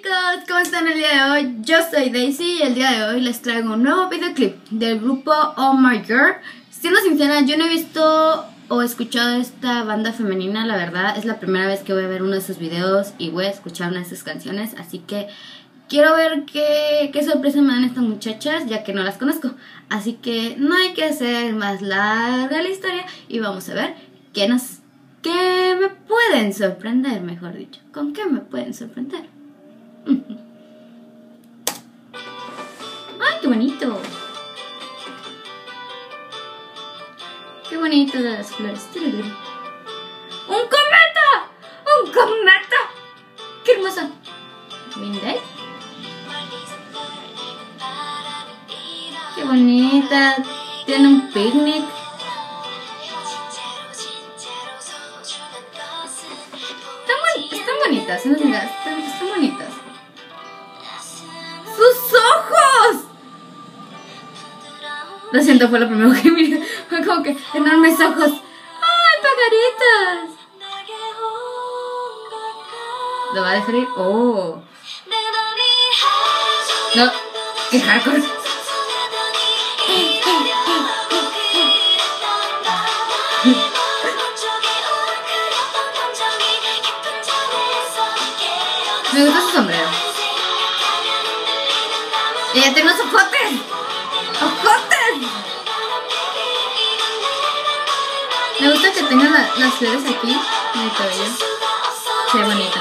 todos, ¿cómo están el día de hoy? Yo soy Daisy y el día de hoy les traigo un nuevo videoclip del grupo Oh My Girl. Siendo sincera, yo no he visto o escuchado esta banda femenina, la verdad. Es la primera vez que voy a ver uno de sus videos y voy a escuchar una de sus canciones. Así que quiero ver qué sorpresa me dan estas muchachas, ya que no las conozco. Así que no hay que hacer más larga la historia y vamos a ver qué me pueden sorprender, mejor dicho. ¿Con qué me pueden sorprender? ¡Ay, qué bonito! ¡Qué bonito de las flores! ¡Un cometa! ¡Un cometa! ¡Qué hermoso! ¿Winday? ¡Qué bonita! Tiene un picnic. Están bonitas, ¿sí? Están bonitas. ¡Sus ojos! Lo siento, fue lo primero que miré. Fue como que enormes ojos. ¡Ay, pajaritas! ¿Lo va a dejar ir? ¡Oh! No, qué hardcore. Me gusta su sombrero. Ella tiene unos ojotes. ¡Ojotes! Me gusta que tenga las flores aquí en el cabello. Se ve bonita.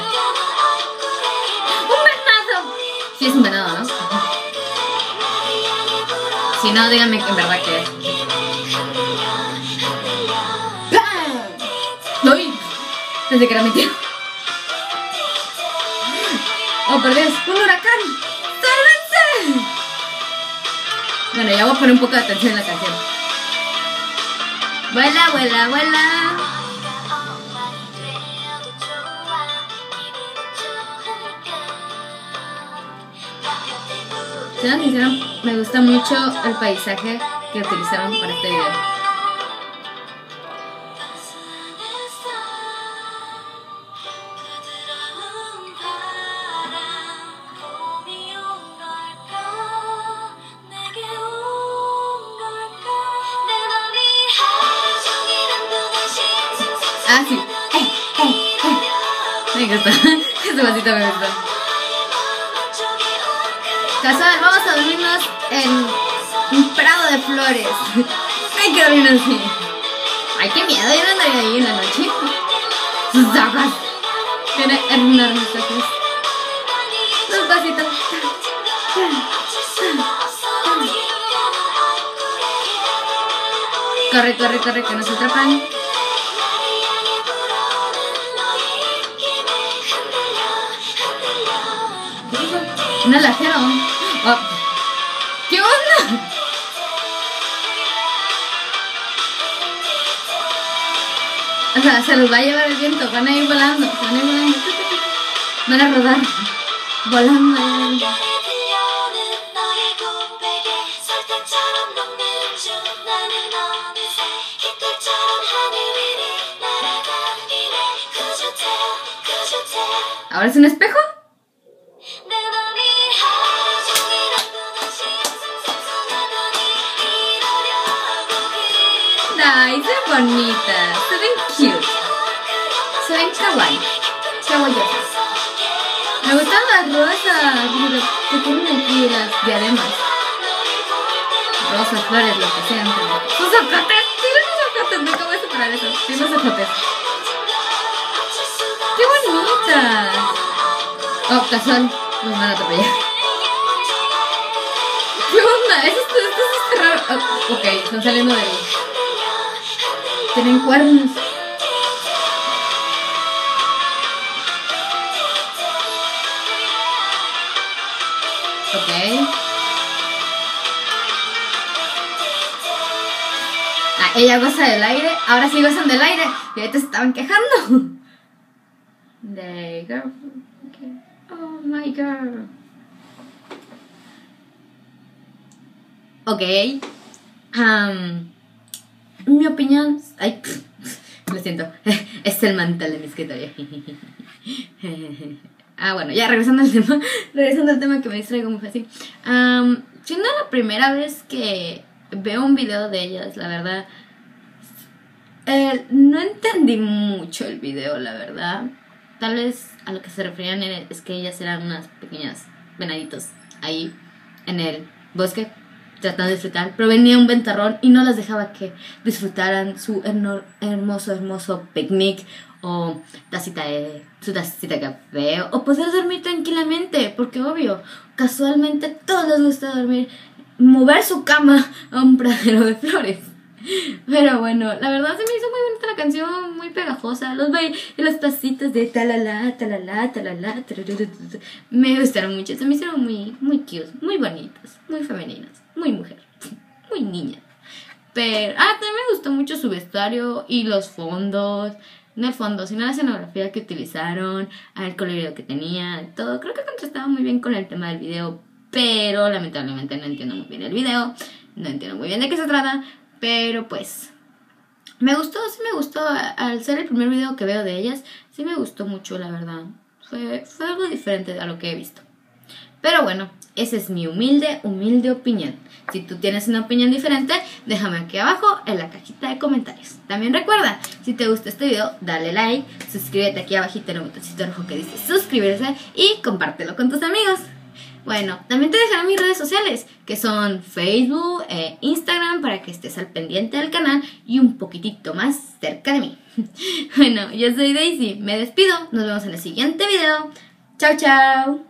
¡Un venado! Sí, es un venado, ¿no? Si no, díganme en verdad que es. ¡Pam! ¡Uy! Pensé que era mi tío. ¡Oh, por Dios! ¡Un huracán! ¡Sálvense! Bueno, ya voy a poner un poco de atención en la canción. ¡Vuela, vuela, vuela! Siendo sincero, me gusta mucho el paisaje que utilizaron para este video. Ah, sí. Me gusta. Ese vasito me gusta. Casual, vamos a dormirnos en un prado de flores. Ay, quiero dormirnos así. Ay, qué miedo, yo no andaría ahí en la noche. Sus ojos. Tiene enormes ojos. Los vasitos. Corre, corre, corre, que nos atrapan. Un alajero. Oh. ¿Qué onda? O sea, se los va a llevar el viento. Van a ir volando. Van a rodar. Volando. ¿Ahora es un espejo? Ay, se ven bonitas, se ven cute, se ven kawaii, kawaiosas. Me gustan las rosas que tienen aquí las diademas. Rosas, flores, lo que sean. ¡Sus ojotes! ¡Tienen sus ojotes! Nunca voy a superar eso. Tienen sus ojotes. ¡Qué bonitas! Oh, casual, nos van a atropellar. ¿Qué onda? Esto es raro. Oh, ok, están saliendo de ahí. Tienen cuernos. Ok. Ah, ella goza del aire. Ahora sí gozan del aire. Y ahorita se estaban quejando. The girl. Okay. Oh my girl. Ok. Mi opinión... Ay, lo siento. Es el mantel de mi escritorio. bueno, ya regresando al tema. Regresando al tema que me distraigo muy fácil. Siendo la primera vez que veo un video de ellas, la verdad, no entendí mucho el video, la verdad. Tal vez a lo que se referían es que ellas eran unas pequeñas venaditos ahí en el bosque tratando de disfrutar, pero venía un ventarrón y no las dejaba que disfrutaran su hermoso picnic o su tacita de café o poder dormir tranquilamente, porque obvio, casualmente a todos les gusta dormir, mover su cama a un pradero de flores. Pero bueno, la verdad se me hizo muy bonita la canción, muy pegajosa. Los veía y las tacitas de talala, talala, talala, me gustaron mucho, se me hicieron muy cute, muy bonitas, muy femeninas, muy mujer, muy niña. Pero, también me gustó mucho su vestuario y los fondos. No el fondo, sino la escenografía que utilizaron, el colorido que tenía, todo. Creo que contrastaba muy bien con el tema del video, pero lamentablemente no entiendo muy bien el video, no entiendo muy bien de qué se trata. Pero pues sí me gustó, al ser el primer video que veo de ellas, sí me gustó mucho, la verdad. Fue algo diferente a lo que he visto. Pero bueno, esa es mi humilde opinión. Si tú tienes una opinión diferente, déjame aquí abajo en la cajita de comentarios. También recuerda, si te gustó este video, dale like, suscríbete aquí abajito en el botoncito rojo que dice suscribirse y compártelo con tus amigos. Bueno, también te dejaré mis redes sociales, que son Facebook e Instagram, para que estés al pendiente del canal y un poquitito más cerca de mí. Bueno, yo soy Daisy, me despido, nos vemos en el siguiente video. Chao, chao.